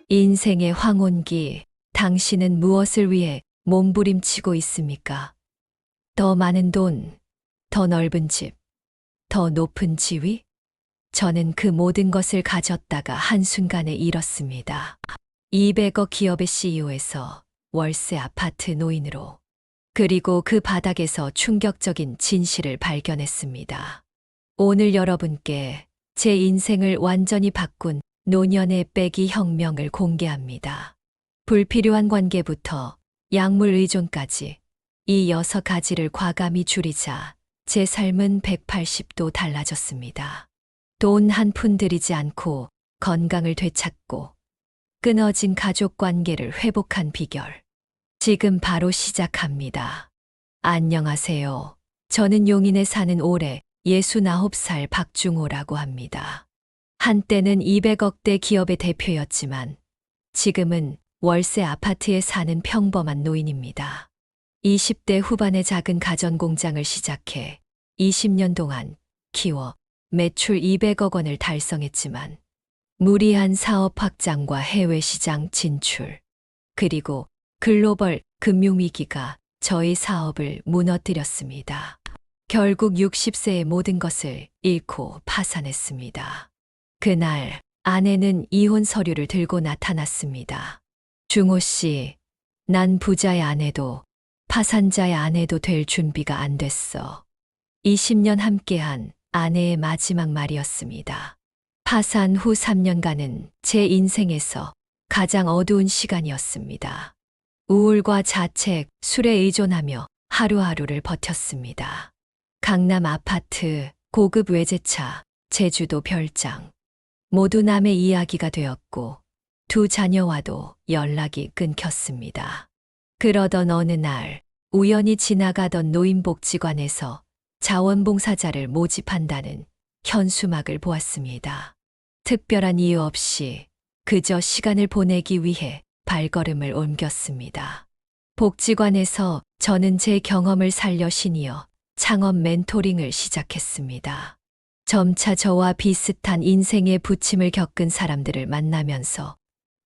인생의 황혼기, 당신은 무엇을 위해 몸부림치고 있습니까? 더 많은 돈, 더 넓은 집, 더 높은 지위? 저는 그 모든 것을 가졌다가 한순간에 잃었습니다. 200억 기업의 CEO에서 월세 아파트 노인으로. 그리고 그 바닥에서 충격적인 진실을 발견했습니다. 오늘 여러분께 제 인생을 완전히 바꾼 노년의 빼기 혁명을 공개합니다. 불필요한 관계부터 약물 의존까지 이 6가지를 과감히 줄이자 제 삶은 180도 달라졌습니다. 돈 한 푼 들이지 않고 건강을 되찾고 끊어진 가족 관계를 회복한 비결. 지금 바로 시작합니다. 안녕하세요. 저는 용인에 사는 올해 69살 박중호라고 합니다. 한때는 200억대 기업의 대표였지만 지금은 월세 아파트에 사는 평범한 노인입니다. 20대 후반에 작은 가전 공장을 시작해 20년 동안 키워 매출 200억 원을 달성했지만 무리한 사업 확장과 해외 시장 진출, 그리고 글로벌 금융위기가 저희 사업을 무너뜨렸습니다. 결국 60세의 모든 것을 잃고 파산했습니다. 그날 아내는 이혼 서류를 들고 나타났습니다. 중호 씨, 난 부자의 아내도 파산자의 아내도 될 준비가 안 됐어. 20년 함께한 아내의 마지막 말이었습니다. 파산 후 3년간은 제 인생에서 가장 어두운 시간이었습니다. 우울과 자책, 술에 의존하며 하루하루를 버텼습니다. 강남 아파트, 고급 외제차, 제주도 별장. 모두 남의 이야기가 되었고 두 자녀와도 연락이 끊겼습니다. 그러던 어느 날 우연히 지나가던 노인복지관에서 자원봉사자를 모집한다는 현수막을 보았습니다. 특별한 이유 없이 그저 시간을 보내기 위해 발걸음을 옮겼습니다. 복지관에서 저는 제 경험을 살려 시니어 창업 멘토링을 시작했습니다. 점차 저와 비슷한 인생의 부침을 겪은 사람들을 만나면서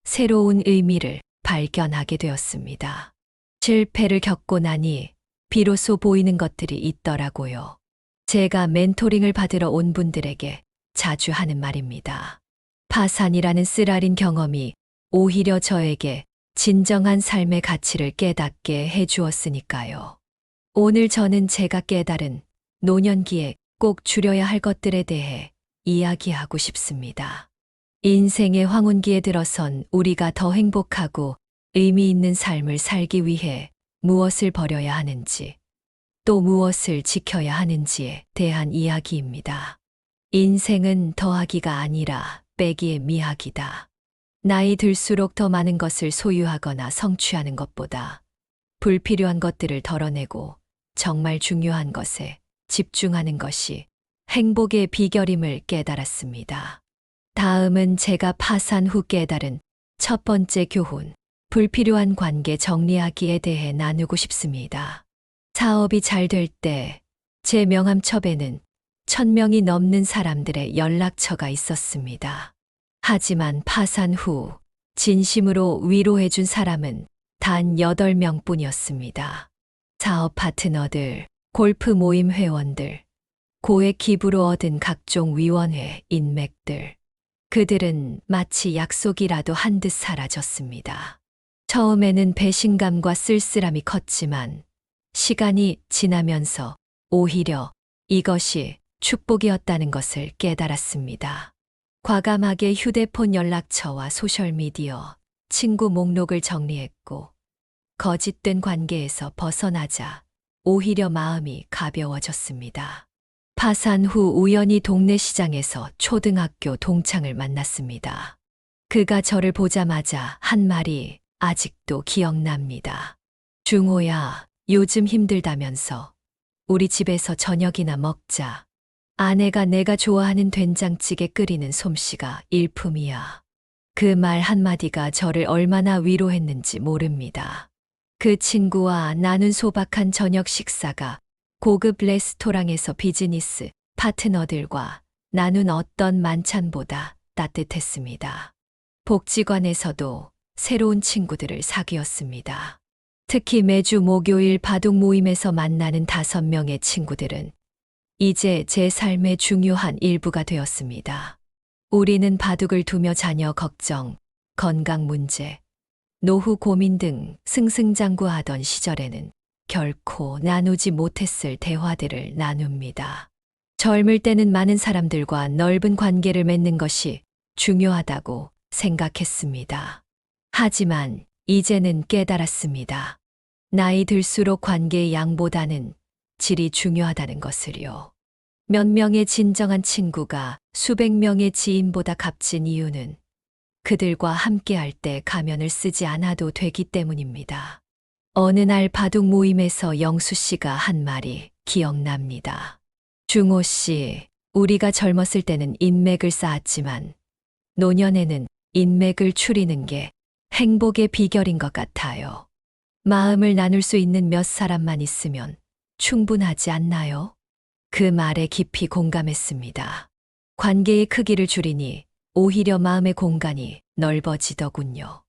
새로운 의미를 발견하게 되었습니다. 실패를 겪고 나니 비로소 보이는 것들이 있더라고요. 제가 멘토링을 받으러 온 분들에게 자주 하는 말입니다. 파산이라는 쓰라린 경험이 오히려 저에게 진정한 삶의 가치를 깨닫게 해주었으니까요. 오늘 저는 제가 깨달은 노년기에 꼭 줄여야 할 것들에 대해 이야기하고 싶습니다. 인생의 황혼기에 들어선 우리가 더 행복하고 의미 있는 삶을 살기 위해 무엇을 버려야 하는지, 또 무엇을 지켜야 하는지에 대한 이야기입니다. 인생은 더하기가 아니라 빼기의 미학이다. 나이 들수록 더 많은 것을 소유하거나 성취하는 것보다 불필요한 것들을 덜어내고 정말 중요한 것에 집중하는 것이 행복의 비결임을 깨달았습니다. 다음은 제가 파산 후 깨달은 첫 번째 교훈, 불필요한 관계 정리하기에 대해 나누고 싶습니다. 사업이 잘 될 때 제 명함첩에는 1000명이 넘는 사람들의 연락처가 있었습니다. 하지만 파산 후 진심으로 위로해준 사람은 단 8명 뿐이었습니다. 사업 파트너들, 골프 모임 회원들, 고액 기부로 얻은 각종 위원회 인맥들. 그들은 마치 약속이라도 한 듯 사라졌습니다. 처음에는 배신감과 쓸쓸함이 컸지만 시간이 지나면서 오히려 이것이 축복이었다는 것을 깨달았습니다. 과감하게 휴대폰 연락처와 소셜미디어, 친구 목록을 정리했고 거짓된 관계에서 벗어나자 오히려 마음이 가벼워졌습니다. 파산 후 우연히 동네 시장에서 초등학교 동창을 만났습니다. 그가 저를 보자마자 한 말이 아직도 기억납니다. 중호야, 요즘 힘들다면서 우리 집에서 저녁이나 먹자. 아내가 내가 좋아하는 된장찌개 끓이는 솜씨가 일품이야. 그 말 한마디가 저를 얼마나 위로했는지 모릅니다. 그 친구와 나눈 소박한 저녁 식사가 고급 레스토랑에서 비즈니스 파트너들과 나눈 어떤 만찬보다 따뜻했습니다. 복지관에서도 새로운 친구들을 사귀었습니다. 특히 매주 목요일 바둑 모임에서 만나는 5명의 친구들은 이제 제 삶의 중요한 일부가 되었습니다. 우리는 바둑을 두며 자녀 걱정, 건강 문제, 노후 고민 등 승승장구하던 시절에는 결코 나누지 못했을 대화들을 나눕니다. 젊을 때는 많은 사람들과 넓은 관계를 맺는 것이 중요하다고 생각했습니다. 하지만 이제는 깨달았습니다. 나이 들수록 관계의 양보다는 질이 중요하다는 것을요. 몇 명의 진정한 친구가 수백 명의 지인보다 값진 이유는 그들과 함께할 때 가면을 쓰지 않아도 되기 때문입니다. 어느 날 바둑 모임에서 영수 씨가 한 말이 기억납니다. 중호 씨, 우리가 젊었을 때는 인맥을 쌓았지만 노년에는 인맥을 추리는 게 행복의 비결인 것 같아요. 마음을 나눌 수 있는 몇 사람만 있으면 충분하지 않나요? 그 말에 깊이 공감했습니다. 관계의 크기를 줄이니 오히려 마음의 공간이 넓어지더군요.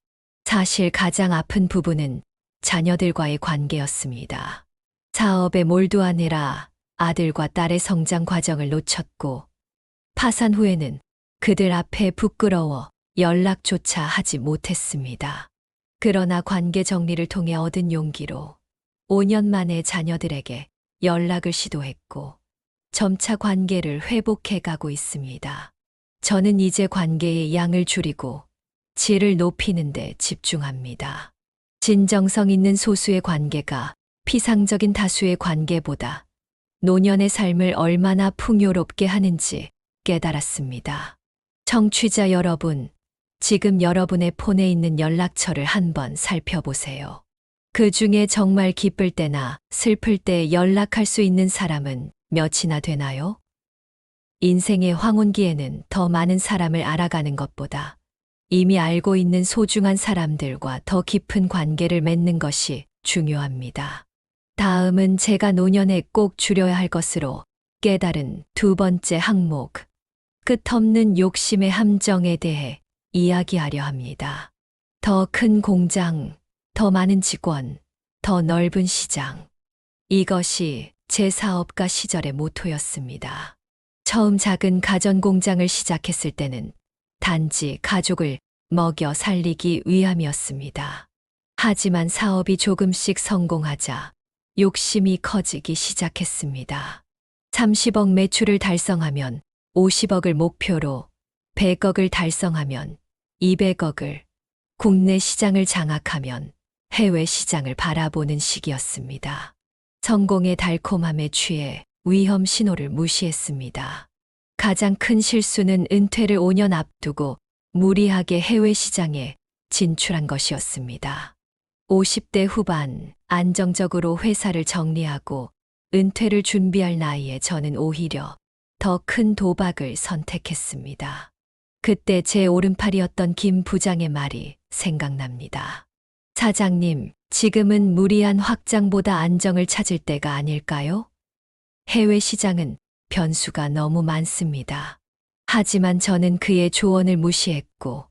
사실 가장 아픈 부분은 자녀들과의 관계였습니다. 사업에 몰두하느라 아들과 딸의 성장 과정을 놓쳤고 파산 후에는 그들 앞에 부끄러워 연락조차 하지 못했습니다. 그러나 관계 정리를 통해 얻은 용기로 5년 만에 자녀들에게 연락을 시도했고 점차 관계를 회복해 가고 있습니다. 저는 이제 관계의 양을 줄이고 질을 높이는 데 집중합니다. 진정성 있는 소수의 관계가 피상적인 다수의 관계보다 노년의 삶을 얼마나 풍요롭게 하는지 깨달았습니다. 청취자 여러분, 지금 여러분의 폰에 있는 연락처를 한번 살펴보세요. 그 중에 정말 기쁠 때나 슬플 때 연락할 수 있는 사람은 몇이나 되나요? 인생의 황혼기에는 더 많은 사람을 알아가는 것보다 이미 알고 있는 소중한 사람들과 더 깊은 관계를 맺는 것이 중요합니다. 다음은 제가 노년에 꼭 줄여야 할 것으로 깨달은 2번째 항목, 끝없는 욕심의 함정에 대해 이야기하려 합니다. 더 큰 공장, 더 많은 직원, 더 넓은 시장. 이것이 제 사업가 시절의 모토였습니다. 처음 작은 가전공장을 시작했을 때는 단지 가족을 먹여 살리기 위함이었습니다. 하지만 사업이 조금씩 성공하자 욕심이 커지기 시작했습니다. 30억 매출을 달성하면 50억을 목표로, 100억을 달성하면 200억을, 국내 시장을 장악하면 해외 시장을 바라보는 시기였습니다. 성공의 달콤함에 취해 위험 신호를 무시했습니다. 가장 큰 실수는 은퇴를 5년 앞두고 무리하게 해외 시장에 진출한 것이었습니다. 50대 후반 안정적으로 회사를 정리하고 은퇴를 준비할 나이에 저는 오히려 더 큰 도박을 선택했습니다. 그때 제 오른팔이었던 김 부장의 말이 생각납니다. 사장님, 지금은 무리한 확장보다 안정을 찾을 때가 아닐까요? 해외 시장은 변수가 너무 많습니다. 하지만 저는 그의 조언을 무시했고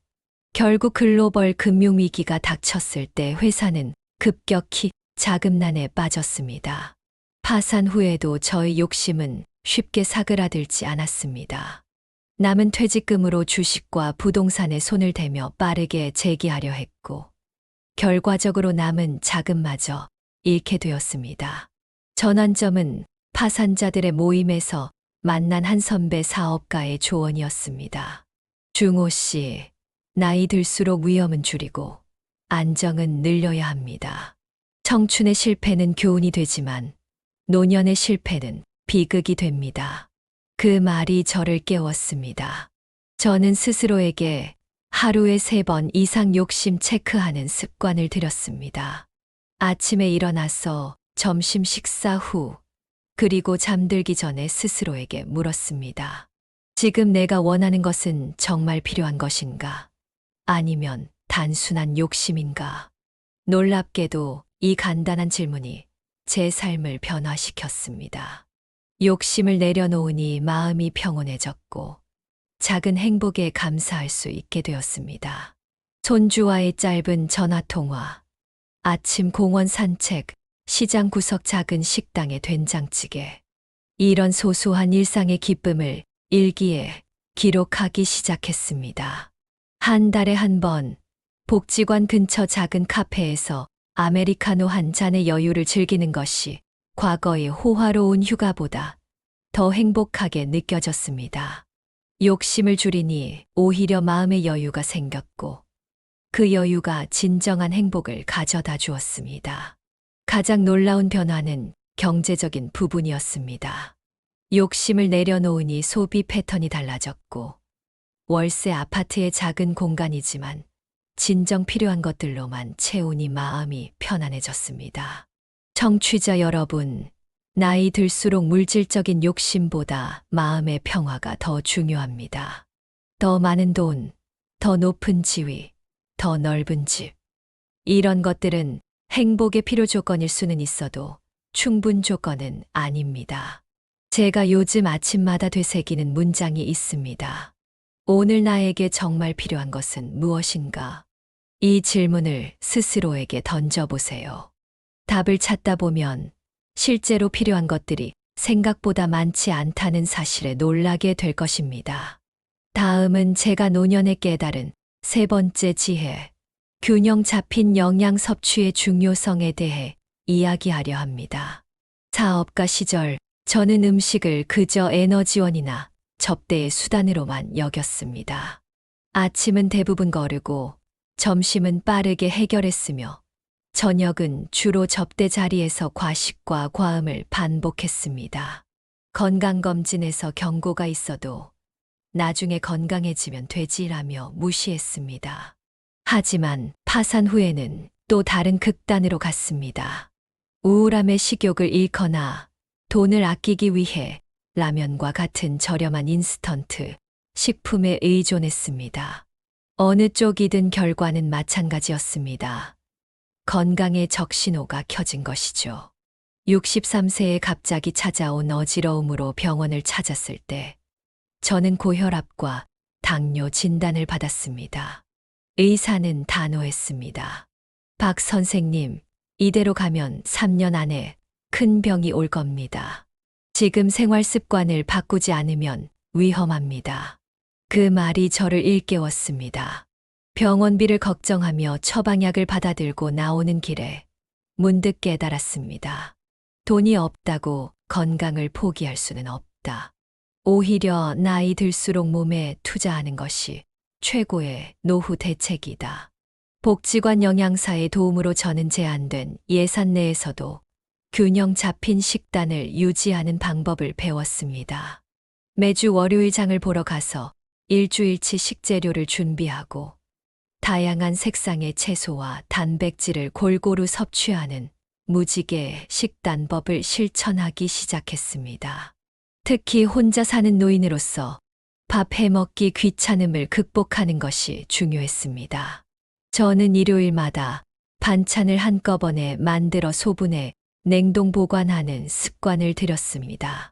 결국 글로벌 금융위기가 닥쳤을 때 회사는 급격히 자금난에 빠졌습니다. 파산 후에도 저의 욕심은 쉽게 사그라들지 않았습니다. 남은 퇴직금으로 주식과 부동산에 손을 대며 빠르게 재기하려 했고 결과적으로 남은 자금마저 잃게 되었습니다. 전환점은 파산자들의 모임에서 만난 한 선배 사업가의 조언이었습니다. 중호 씨, 나이 들수록 위험은 줄이고 안정은 늘려야 합니다. 청춘의 실패는 교훈이 되지만 노년의 실패는 비극이 됩니다. 그 말이 저를 깨웠습니다. 저는 스스로에게 하루에 3번 이상 욕심 체크하는 습관을 들였습니다. 아침에 일어나서 점심 식사 후 그리고 잠들기 전에 스스로에게 물었습니다. 지금 내가 원하는 것은 정말 필요한 것인가? 아니면 단순한 욕심인가? 놀랍게도 이 간단한 질문이 제 삶을 변화시켰습니다. 욕심을 내려놓으니 마음이 평온해졌고 작은 행복에 감사할 수 있게 되었습니다. 손주와의 짧은 전화통화, 아침 공원 산책, 시장 구석 작은 식당의 된장찌개. 이런 소소한 일상의 기쁨을 일기에 기록하기 시작했습니다. 한 달에 한 번, 복지관 근처 작은 카페에서 아메리카노 한 잔의 여유를 즐기는 것이 과거의 호화로운 휴가보다 더 행복하게 느껴졌습니다. 욕심을 줄이니 오히려 마음의 여유가 생겼고 그 여유가 진정한 행복을 가져다 주었습니다. 가장 놀라운 변화는 경제적인 부분이었습니다. 욕심을 내려놓으니 소비 패턴이 달라졌고 월세 아파트의 작은 공간이지만 진정 필요한 것들로만 채우니 마음이 편안해졌습니다. 청취자 여러분, 나이 들수록 물질적인 욕심보다 마음의 평화가 더 중요합니다. 더 많은 돈, 더 높은 지위, 더 넓은 집. 이런 것들은 행복의 필요 조건일 수는 있어도 충분 조건은 아닙니다. 제가 요즘 아침마다 되새기는 문장이 있습니다. 오늘 나에게 정말 필요한 것은 무엇인가? 이 질문을 스스로에게 던져보세요. 답을 찾다 보면 실제로 필요한 것들이 생각보다 많지 않다는 사실에 놀라게 될 것입니다. 다음은 제가 노년에 깨달은 세 번째 지혜, 균형 잡힌 영양 섭취의 중요성에 대해 이야기하려 합니다. 사업가 시절 저는 음식을 그저 에너지원이나 접대의 수단으로만 여겼습니다. 아침은 대부분 거르고 점심은 빠르게 해결했으며 저녁은 주로 접대 자리에서 과식과 과음을 반복했습니다. 건강검진에서 경고가 있어도 나중에 건강해지면 되지라며 무시했습니다. 하지만 파산 후에는 또 다른 극단으로 갔습니다. 우울함의 식욕을 잃거나 돈을 아끼기 위해 라면과 같은 저렴한 인스턴트 식품에 의존했습니다. 어느 쪽이든 결과는 마찬가지였습니다. 건강의 적신호가 켜진 것이죠. 63세에 갑자기 찾아온 어지러움으로 병원을 찾았을 때 저는 고혈압과 당뇨 진단을 받았습니다. 의사는 단호했습니다. 박 선생님, 이대로 가면 3년 안에 큰 병이 올 겁니다. 지금 생활 습관을 바꾸지 않으면 위험합니다. 그 말이 저를 일깨웠습니다. 병원비를 걱정하며 처방약을 받아들고 나오는 길에 문득 깨달았습니다. 돈이 없다고 건강을 포기할 수는 없다. 오히려 나이 들수록 몸에 투자하는 것이 최고의 노후 대책이다. 복지관 영양사의 도움으로 저는 제한된 예산 내에서도 균형 잡힌 식단을 유지하는 방법을 배웠습니다. 매주 월요일 장을 보러 가서 일주일치 식재료를 준비하고 다양한 색상의 채소와 단백질을 골고루 섭취하는 무지개 식단법을 실천하기 시작했습니다. 특히 혼자 사는 노인으로서 밥 해먹기 귀찮음을 극복하는 것이 중요했습니다. 저는 일요일마다 반찬을 한꺼번에 만들어 소분해 냉동 보관하는 습관을 들였습니다.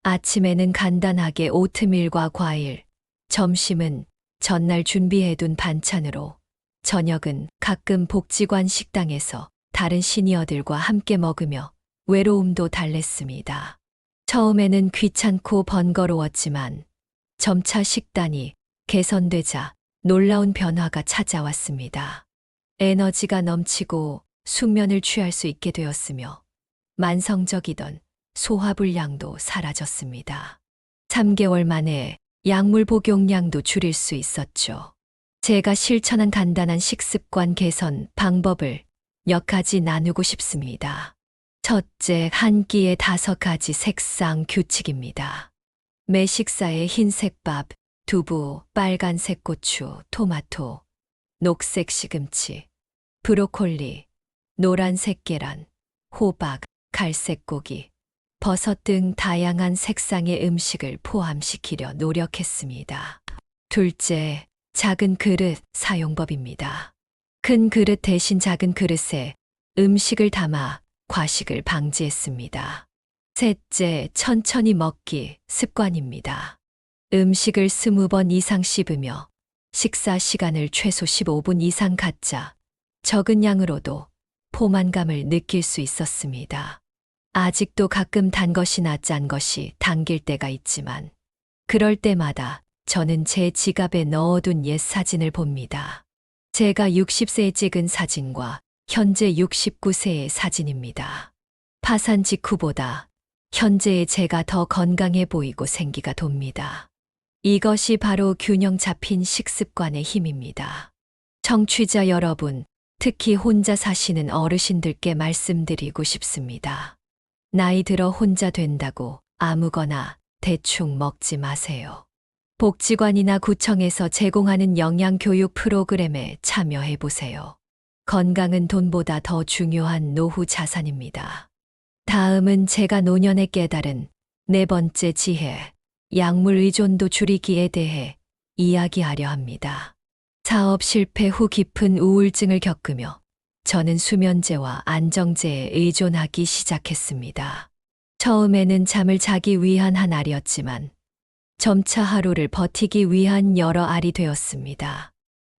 아침에는 간단하게 오트밀과 과일, 점심은 전날 준비해둔 반찬으로, 저녁은 가끔 복지관 식당에서 다른 시니어들과 함께 먹으며 외로움도 달랬습니다. 처음에는 귀찮고 번거로웠지만 점차 식단이 개선되자 놀라운 변화가 찾아왔습니다. 에너지가 넘치고 숙면을 취할 수 있게 되었으며 만성적이던 소화불량도 사라졌습니다. 3개월 만에 약물 복용량도 줄일 수 있었죠. 제가 실천한 간단한 식습관 개선 방법을 몇 가지 나누고 싶습니다. 첫째, 한 끼에 5가지 색상 규칙입니다. 매 식사에 흰색 밥, 두부, 빨간색 고추, 토마토, 녹색 시금치, 브로콜리, 노란색 계란, 호박, 갈색 고기, 버섯 등 다양한 색상의 음식을 포함시키려 노력했습니다. 둘째, 작은 그릇 사용법입니다. 큰 그릇 대신 작은 그릇에 음식을 담아 과식을 방지했습니다. 셋째, 천천히 먹기 습관입니다. 음식을 20번 이상 씹으며 식사 시간을 최소 15분 이상 갖자 적은 양으로도 포만감을 느낄 수 있었습니다. 아직도 가끔 단 것이나 짠 것이 당길 때가 있지만 그럴 때마다 저는 제 지갑에 넣어둔 옛 사진을 봅니다. 제가 60세에 찍은 사진과 현재 69세의 사진입니다. 파산 직후보다 현재의 제가 더 건강해 보이고 생기가 돕니다. 이것이 바로 균형 잡힌 식습관의 힘입니다. 청취자 여러분, 특히 혼자 사시는 어르신들께 말씀드리고 싶습니다. 나이 들어 혼자 된다고 아무거나 대충 먹지 마세요. 복지관이나 구청에서 제공하는 영양교육 프로그램에 참여해 보세요. 건강은 돈보다 더 중요한 노후 자산입니다. 다음은 제가 노년에 깨달은 네 번째 지혜, 약물 의존도 줄이기에 대해 이야기하려 합니다. 사업 실패 후 깊은 우울증을 겪으며 저는 수면제와 안정제에 의존하기 시작했습니다. 처음에는 잠을 자기 위한 한 알이었지만 점차 하루를 버티기 위한 여러 알이 되었습니다.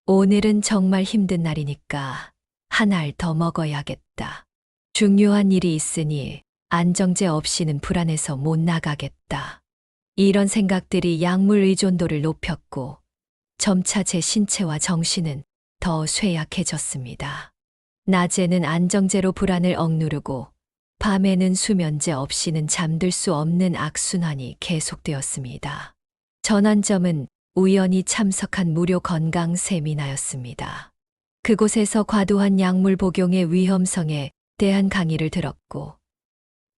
오늘은 정말 힘든 날이니까 한 알 더 먹어야겠다. 중요한 일이 있으니 안정제 없이는 불안해서 못 나가겠다. 이런 생각들이 약물 의존도를 높였고 점차 제 신체와 정신은 더 쇠약해졌습니다. 낮에는 안정제로 불안을 억누르고 밤에는 수면제 없이는 잠들 수 없는 악순환이 계속되었습니다. 전환점은 우연히 참석한 무료 건강 세미나였습니다. 그곳에서 과도한 약물 복용의 위험성에 대한 강의를 들었고,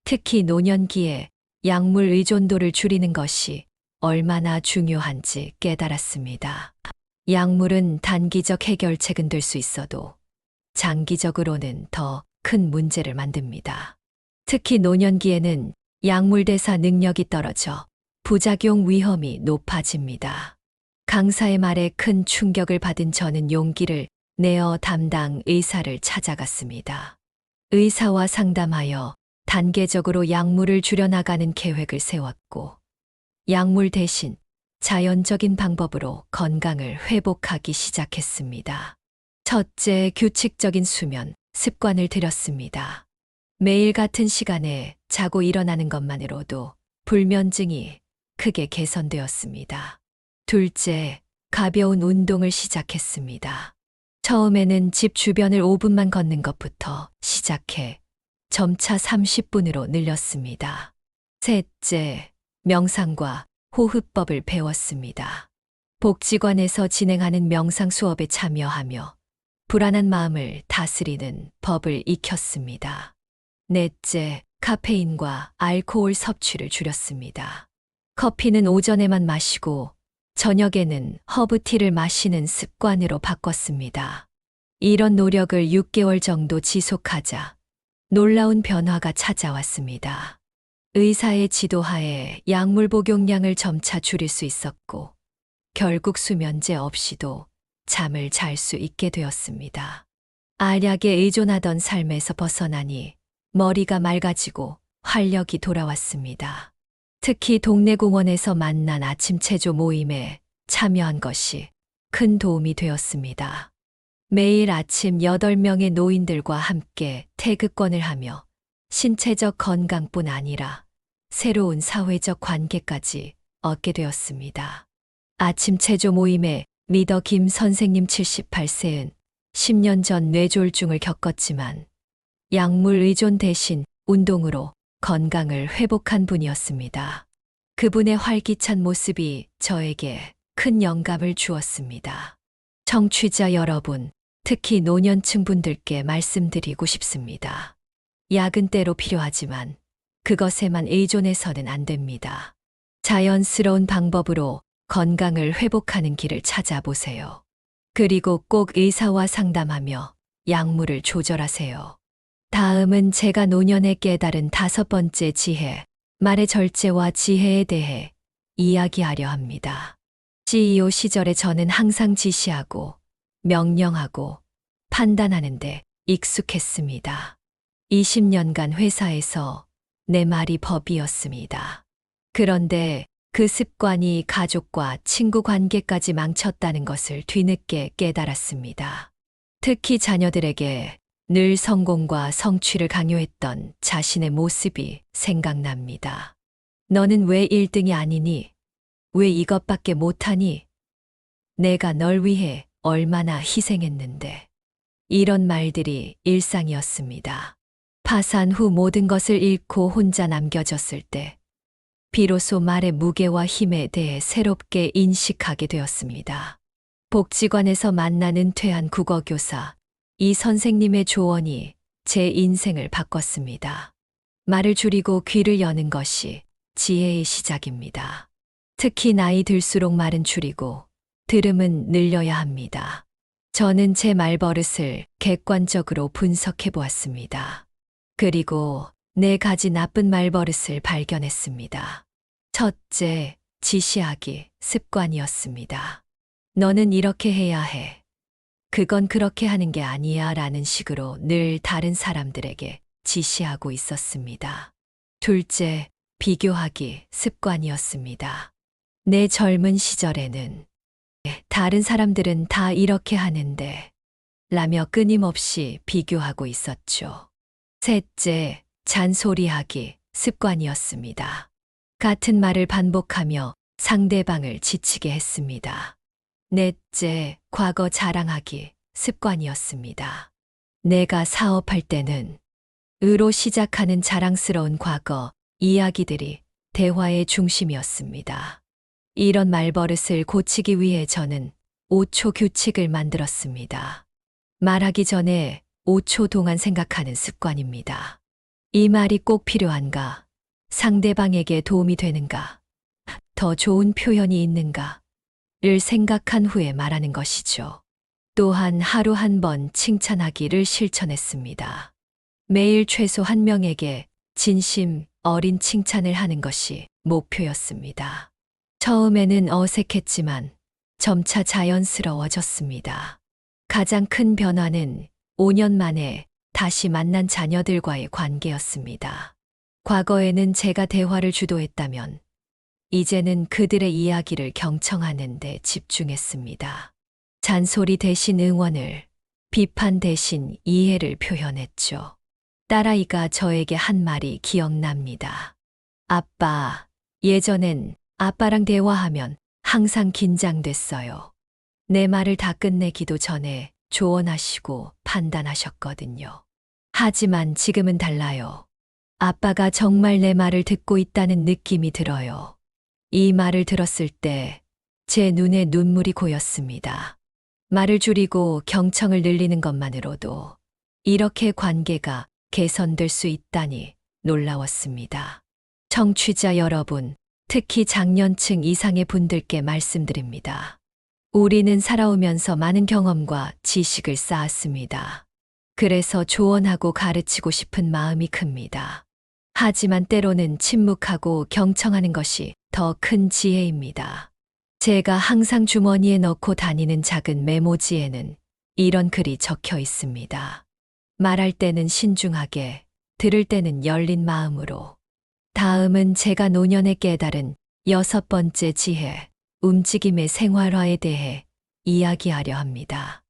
특히 노년기에 약물 의존도를 줄이는 것이 얼마나 중요한지 깨달았습니다. 약물은 단기적 해결책은 될 수 있어도 장기적으로는 더 큰 문제를 만듭니다. 특히 노년기에는 약물 대사 능력이 떨어져 부작용 위험이 높아집니다. 강사의 말에 큰 충격을 받은 저는 용기를 내어 담당 의사를 찾아갔습니다. 의사와 상담하여 단계적으로 약물을 줄여나가는 계획을 세웠고, 약물 대신 자연적인 방법으로 건강을 회복하기 시작했습니다. 첫째, 규칙적인 수면 습관을 들였습니다. 매일 같은 시간에 자고 일어나는 것만으로도 불면증이 크게 개선되었습니다. 둘째, 가벼운 운동을 시작했습니다. 처음에는 집 주변을 5분만 걷는 것부터 시작해 점차 30분으로 늘렸습니다. 셋째, 명상과 호흡법을 배웠습니다. 복지관에서 진행하는 명상 수업에 참여하며 불안한 마음을 다스리는 법을 익혔습니다. 넷째, 카페인과 알코올 섭취를 줄였습니다. 커피는 오전에만 마시고 저녁에는 허브티를 마시는 습관으로 바꿨습니다. 이런 노력을 6개월 정도 지속하자 놀라운 변화가 찾아왔습니다. 의사의 지도하에 약물 복용량을 점차 줄일 수 있었고, 결국 수면제 없이도 잠을 잘 수 있게 되었습니다. 알약에 의존하던 삶에서 벗어나니 머리가 맑아지고 활력이 돌아왔습니다. 특히 동네 공원에서 만난 아침 체조 모임에 참여한 것이 큰 도움이 되었습니다. 매일 아침 8명의 노인들과 함께 태극권을 하며 신체적 건강뿐 아니라 새로운 사회적 관계까지 얻게 되었습니다. 아침 체조 모임에 리더 김 선생님 78세은 10년 전 뇌졸중을 겪었지만 약물 의존 대신 운동으로 건강을 회복한 분이었습니다. 그분의 활기찬 모습이 저에게 큰 영감을 주었습니다. 청취자 여러분, 특히 노년층 분들께 말씀드리고 싶습니다. 약은 때로 필요하지만 그것에만 의존해서는 안 됩니다. 자연스러운 방법으로 건강을 회복하는 길을 찾아보세요. 그리고 꼭 의사와 상담하며 약물을 조절하세요. 다음은 제가 노년에 깨달은 5번째 지혜, 말의 절제와 지혜에 대해 이야기하려 합니다. CEO 시절에 저는 항상 지시하고 명령하고 판단하는데 익숙했습니다. 20년간 회사에서 내 말이 법이었습니다. 그런데 그 습관이 가족과 친구 관계까지 망쳤다는 것을 뒤늦게 깨달았습니다. 특히 자녀들에게 늘 성공과 성취를 강요했던 자신의 모습이 생각납니다. 너는 왜 1등이 아니니? 왜 이것밖에 못하니? 내가 널 위해 얼마나 희생했는데. 이런 말들이 일상이었습니다. 파산 후 모든 것을 잃고 혼자 남겨졌을 때, 비로소 말의 무게와 힘에 대해 새롭게 인식하게 되었습니다. 복지관에서 만난 은퇴한 국어교사, 이 선생님의 조언이 제 인생을 바꿨습니다. 말을 줄이고 귀를 여는 것이 지혜의 시작입니다. 특히 나이 들수록 말은 줄이고 들음은 늘려야 합니다. 저는 제 말버릇을 객관적으로 분석해 보았습니다. 그리고 4가지 나쁜 말버릇을 발견했습니다. 첫째, 지시하기 습관이었습니다. 너는 이렇게 해야 해. 그건 그렇게 하는 게 아니야 라는 식으로 늘 다른 사람들에게 지시하고 있었습니다. 둘째, 비교하기 습관이었습니다. 내 젊은 시절에는 다른 사람들은 다 이렇게 하는데 라며 끊임없이 비교하고 있었죠. 셋째, 잔소리하기 습관이었습니다. 같은 말을 반복하며 상대방을 지치게 했습니다. 넷째, 과거 자랑하기 습관이었습니다. 내가 사업할 때는 으로 시작하는 자랑스러운 과거 이야기들이 대화의 중심이었습니다. 이런 말버릇을 고치기 위해 저는 5초 규칙을 만들었습니다. 말하기 전에 5초 동안 생각하는 습관입니다. 이 말이 꼭 필요한가? 상대방에게 도움이 되는가? 더 좋은 표현이 있는가? 를 생각한 후에 말하는 것이죠. 또한 하루 한 번 칭찬하기를 실천했습니다. 매일 최소 1명에게 진심 어린 칭찬을 하는 것이 목표였습니다. 처음에는 어색했지만 점차 자연스러워졌습니다. 가장 큰 변화는 5년 만에 다시 만난 자녀들과의 관계였습니다. 과거에는 제가 대화를 주도했다면 이제는 그들의 이야기를 경청하는 데 집중했습니다. 잔소리 대신 응원을, 비판 대신 이해를 표현했죠. 딸아이가 저에게 한 말이 기억납니다. 아빠, 예전엔 아빠랑 대화하면 항상 긴장됐어요. 내 말을 다 끝내기도 전에 조언하시고 판단하셨거든요. 하지만 지금은 달라요. 아빠가 정말 내 말을 듣고 있다는 느낌이 들어요. 이 말을 들었을 때 제 눈에 눈물이 고였습니다. 말을 줄이고 경청을 늘리는 것만으로도 이렇게 관계가 개선될 수 있다니 놀라웠습니다. 청취자 여러분, 특히 장년층 이상의 분들께 말씀드립니다. 우리는 살아오면서 많은 경험과 지식을 쌓았습니다. 그래서 조언하고 가르치고 싶은 마음이 큽니다. 하지만 때로는 침묵하고 경청하는 것이 더 큰 지혜입니다. 제가 항상 주머니에 넣고 다니는 작은 메모지에는 이런 글이 적혀 있습니다. 말할 때는 신중하게, 들을 때는 열린 마음으로. 다음은 제가 노년에 깨달은 6번째 지혜, 움직임의 생활화에 대해 이야기하려 합니다.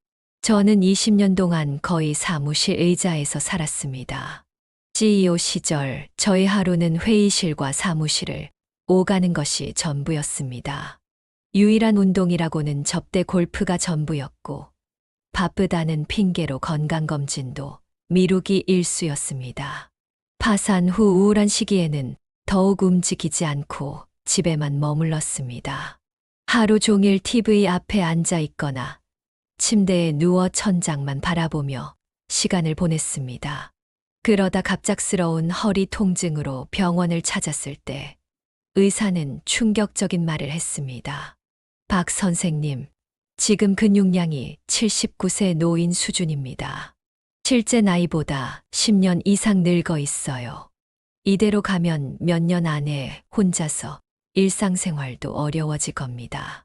저는 20년 동안 거의 사무실 의자에서 살았습니다. CEO 시절 저의 하루는 회의실과 사무실을 오가는 것이 전부였습니다. 유일한 운동이라고는 접대 골프가 전부였고 바쁘다는 핑계로 건강검진도 미루기 일쑤였습니다. 파산 후 우울한 시기에는 더욱 움직이지 않고 집에만 머물렀습니다. 하루 종일 TV 앞에 앉아 있거나 침대에 누워 천장만 바라보며 시간을 보냈습니다. 그러다 갑작스러운 허리 통증으로 병원을 찾았을 때 의사는 충격적인 말을 했습니다. 박 선생님, 지금 근육량이 79세 노인 수준입니다. 실제 나이보다 10년 이상 늙어 있어요. 이대로 가면 몇 년 안에 혼자서 일상생활도 어려워질 겁니다.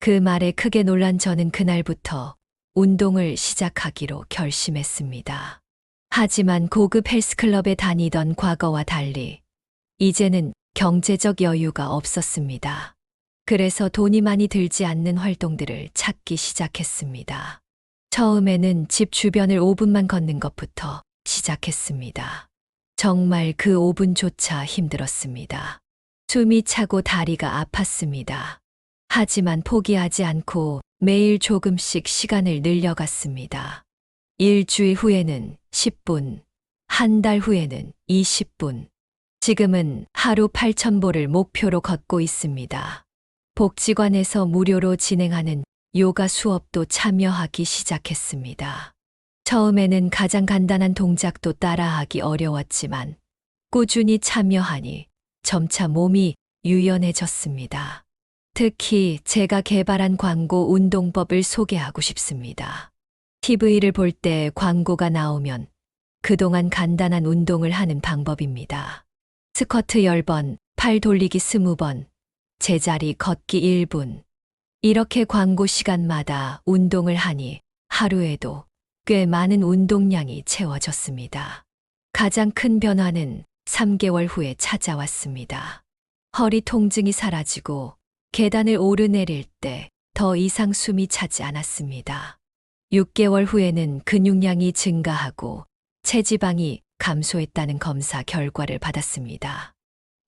그 말에 크게 놀란 저는 그날부터 운동을 시작하기로 결심했습니다. 하지만 고급 헬스클럽에 다니던 과거와 달리 이제는 경제적 여유가 없었습니다. 그래서 돈이 많이 들지 않는 활동들을 찾기 시작했습니다. 처음에는 집 주변을 5분만 걷는 것부터 시작했습니다. 정말 그 5분조차 힘들었습니다. 숨이 차고 다리가 아팠습니다. 하지만 포기하지 않고 매일 조금씩 시간을 늘려갔습니다. 일주일 후에는 10분, 한 달 후에는 20분. 지금은 하루 8,000보를 목표로 걷고 있습니다. 복지관에서 무료로 진행하는 요가 수업도 참여하기 시작했습니다. 처음에는 가장 간단한 동작도 따라하기 어려웠지만 꾸준히 참여하니 점차 몸이 유연해졌습니다. 특히 제가 개발한 광고 운동법을 소개하고 싶습니다. TV를 볼 때 광고가 나오면 그동안 간단한 운동을 하는 방법입니다. 스쿼트 10번, 팔 돌리기 20번, 제자리 걷기 1분. 이렇게 광고 시간마다 운동을 하니 하루에도 꽤 많은 운동량이 채워졌습니다. 가장 큰 변화는 3개월 후에 찾아왔습니다. 허리 통증이 사라지고 계단을 오르내릴 때 더 이상 숨이 차지 않았습니다. 6개월 후에는 근육량이 증가하고 체지방이 감소했다는 검사 결과를 받았습니다.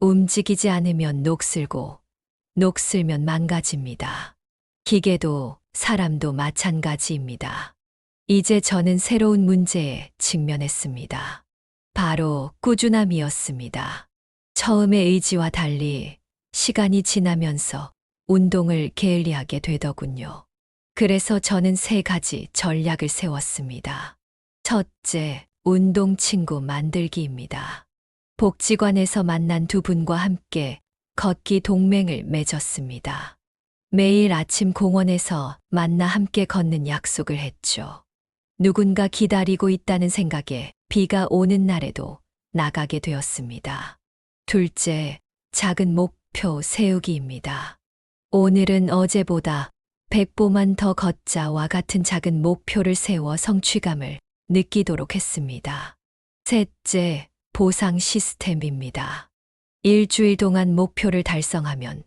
움직이지 않으면 녹슬고 녹슬면 망가집니다. 기계도 사람도 마찬가지입니다. 이제 저는 새로운 문제에 직면했습니다. 바로 꾸준함이었습니다. 처음의 의지와 달리 시간이 지나면서 운동을 게을리하게 되더군요. 그래서 저는 3가지 전략을 세웠습니다. 첫째, 운동 친구 만들기입니다. 복지관에서 만난 2분과 함께 걷기 동맹을 맺었습니다. 매일 아침 공원에서 만나 함께 걷는 약속을 했죠. 누군가 기다리고 있다는 생각에 비가 오는 날에도 나가게 되었습니다. 둘째, 작은 목표 세우기입니다. 오늘은 어제보다 100보만 더 걷자와 같은 작은 목표를 세워 성취감을 느끼도록 했습니다. 셋째, 보상 시스템입니다. 일주일 동안 목표를 달성하면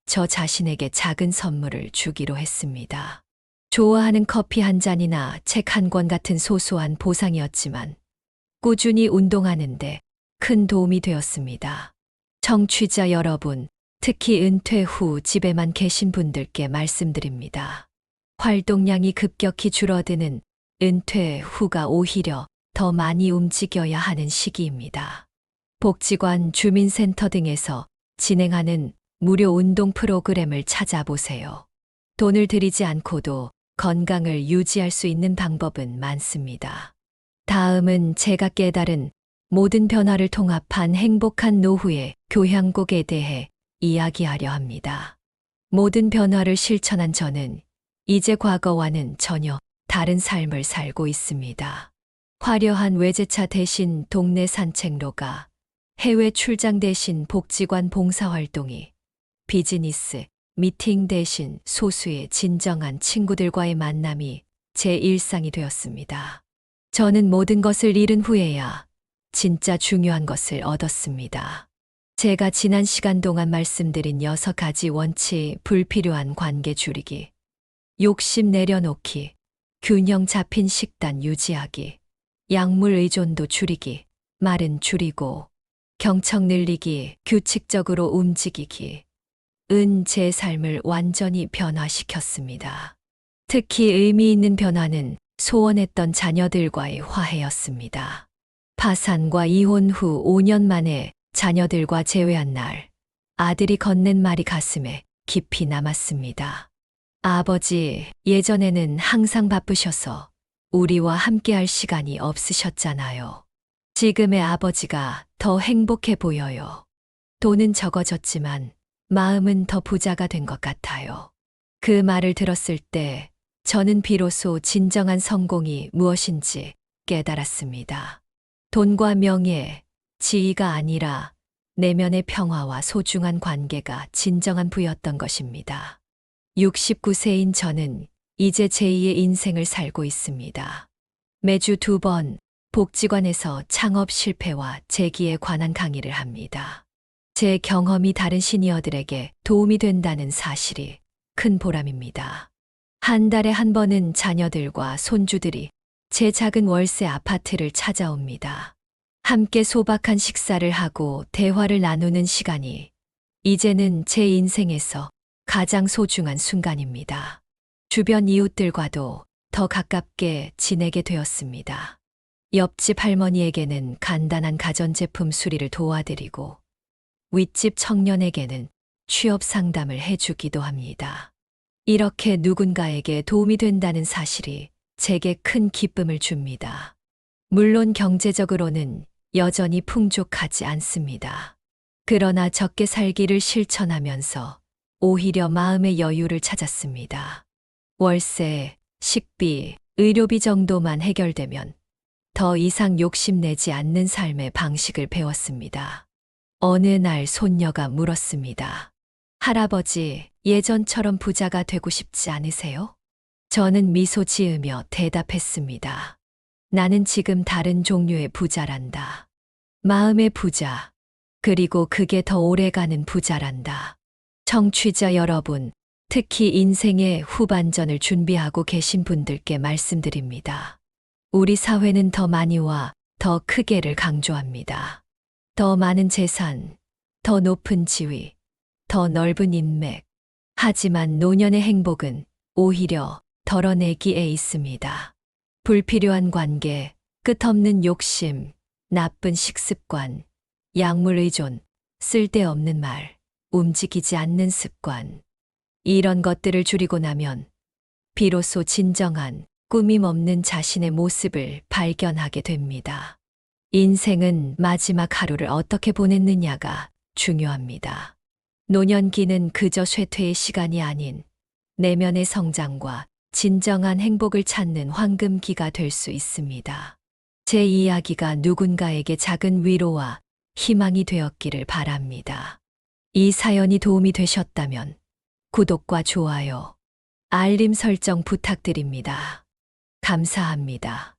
저 자신에게 작은 선물을 주기로 했습니다. 좋아하는 커피 한 잔이나 책 한 권 같은 소소한 보상이었지만 꾸준히 운동하는데 큰 도움이 되었습니다. 청취자 여러분, 특히 은퇴 후 집에만 계신 분들께 말씀드립니다. 활동량이 급격히 줄어드는 은퇴 후가 오히려 더 많이 움직여야 하는 시기입니다. 복지관, 주민센터 등에서 진행하는 무료 운동 프로그램을 찾아보세요. 돈을 들이지 않고도 건강을 유지할 수 있는 방법은 많습니다. 다음은 제가 깨달은 모든 변화를 통합한 행복한 노후의 교향곡에 대해 이야기하려 합니다. 모든 변화를 실천한 저는 이제 과거와는 전혀 다른 삶을 살고 있습니다. 화려한 외제차 대신 동네 산책로가, 해외 출장 대신 복지관 봉사활동이, 비즈니스, 미팅 대신 소수의 진정한 친구들과의 만남이 제 일상이 되었습니다. 저는 모든 것을 잃은 후에야 진짜 중요한 것을 얻었습니다. 제가 지난 시간 동안 말씀드린 6가지 원칙, 불필요한 관계 줄이기, 욕심 내려놓기, 균형 잡힌 식단 유지하기, 약물 의존도 줄이기, 말은 줄이고, 경청 늘리기, 규칙적으로 움직이기, 제 삶을 완전히 변화시켰습니다. 특히 의미 있는 변화는 소원했던 자녀들과의 화해였습니다. 파산과 이혼 후 5년 만에 자녀들과 재회한 날, 아들이 건넨 말이 가슴에 깊이 남았습니다. 아버지, 예전에는 항상 바쁘셔서 우리와 함께할 시간이 없으셨잖아요. 지금의 아버지가 더 행복해 보여요. 돈은 적어졌지만 마음은 더 부자가 된 것 같아요. 그 말을 들었을 때 저는 비로소 진정한 성공이 무엇인지 깨달았습니다. 돈과 명예, 지위가 아니라 내면의 평화와 소중한 관계가 진정한 부였던 것입니다. 69세인 저는 이제 제2의 인생을 살고 있습니다. 매주 2번 복지관에서 창업 실패와 재기에 관한 강의를 합니다. 제 경험이 다른 시니어들에게 도움이 된다는 사실이 큰 보람입니다. 한 달에 한 번은 자녀들과 손주들이 제 작은 월세 아파트를 찾아옵니다. 함께 소박한 식사를 하고 대화를 나누는 시간이 이제는 제 인생에서 가장 소중한 순간입니다. 주변 이웃들과도 더 가깝게 지내게 되었습니다. 옆집 할머니에게는 간단한 가전제품 수리를 도와드리고 윗집 청년에게는 취업 상담을 해주기도 합니다. 이렇게 누군가에게 도움이 된다는 사실이 제게 큰 기쁨을 줍니다. 물론 경제적으로는 여전히 풍족하지 않습니다. 그러나 적게 살기를 실천하면서 오히려 마음의 여유를 찾았습니다. 월세, 식비, 의료비 정도만 해결되면 더 이상 욕심내지 않는 삶의 방식을 배웠습니다. 어느 날 손녀가 물었습니다. 할아버지, 예전처럼 부자가 되고 싶지 않으세요? 저는 미소 지으며 대답했습니다. 나는 지금 다른 종류의 부자란다. 마음의 부자, 그리고 그게 더 오래가는 부자란다. 청취자 여러분, 특히 인생의 후반전을 준비하고 계신 분들께 말씀드립니다. 우리 사회는 더 많이와 더 크게를 강조합니다. 더 많은 재산, 더 높은 지위, 더 넓은 인맥. 하지만 노년의 행복은 오히려 덜어내기에 있습니다. 불필요한 관계, 끝없는 욕심, 나쁜 식습관, 약물 의존, 쓸데없는 말, 움직이지 않는 습관. 이런 것들을 줄이고 나면 비로소 진정한 꾸밈 없는 자신의 모습을 발견하게 됩니다. 인생은 마지막 하루를 어떻게 보냈느냐가 중요합니다. 노년기는 그저 쇠퇴의 시간이 아닌 내면의 성장과 진정한 행복을 찾는 황금기가 될 수 있습니다. 제 이야기가 누군가에게 작은 위로와 희망이 되었기를 바랍니다. 이 사연이 도움이 되셨다면 구독과 좋아요, 알림 설정 부탁드립니다. 감사합니다.